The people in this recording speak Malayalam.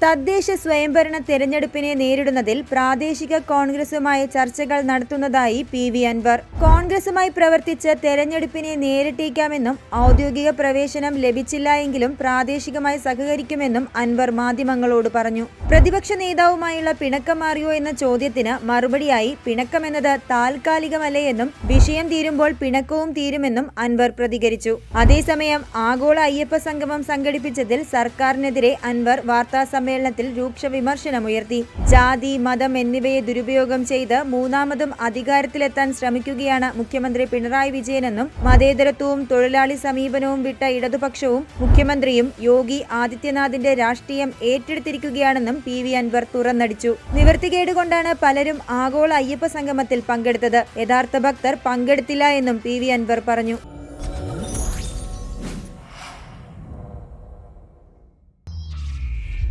തദ്ദേശ സ്വയംഭരണ തെരഞ്ഞെടുപ്പിനെ നേരിടുന്നതിൽ പ്രാദേശിക കോൺഗ്രസുമായി ചർച്ചകൾ നടത്തുന്നതായി പി.വി. അൻവർ. കോൺഗ്രസുമായി പ്രവർത്തിച്ച് തെരഞ്ഞെടുപ്പിനെ നേരിട്ടേക്കാമെന്നും ഔദ്യോഗിക പ്രവേശനം ലഭിച്ചില്ല എങ്കിലും പ്രാദേശികമായി സഹകരിക്കുമെന്നും അൻവർ മാധ്യമങ്ങളോട് പറഞ്ഞു. പ്രതിപക്ഷ നേതാവുമായുള്ള പിണക്കം മാറിയോ എന്ന ചോദ്യത്തിന് മറുപടിയായി പിണക്കമെന്നത് താൽക്കാലികമല്ലേ എന്നും വിഷയം തീരുമ്പോൾ പിണക്കവും തീരുമെന്നും അൻവർ പ്രതികരിച്ചു. അതേസമയം ആഗോള അയ്യപ്പ സംഗമം സംഘടിപ്പിച്ചതിൽ സർക്കാരിനെതിരെ അൻവർ വാർത്താസമ്മേളനത്തിൽ രൂക്ഷ വിമർശനമുയർത്തി. ജാതി, മതം എന്നിവയെ ദുരുപയോഗം ചെയ്ത് മൂന്നാമതും അധികാരത്തിലെത്താൻ ശ്രമിക്കുകയാണ് മുഖ്യമന്ത്രി പിണറായി വിജയനെന്നും മതേതരത്വവും തൊഴിലാളി സമീപനവും വിട്ട ഇടതുപക്ഷവും മുഖ്യമന്ത്രിയും യോഗി ആദിത്യനാഥിന്റെ രാഷ്ട്രീയം ഏറ്റെടുത്തിരിക്കുകയാണെന്നും പി.വി. അൻവർ തുറന്നടിച്ചു. നിവൃത്തികേടുകൊണ്ടാണ് പലരും ആഗോള അയ്യപ്പ സംഗമത്തിൽ പങ്കെടുത്തത്. യഥാർത്ഥ ഭക്തർ പങ്കെടുത്തില്ല എന്നും പി.വി. അൻവർ പറഞ്ഞു.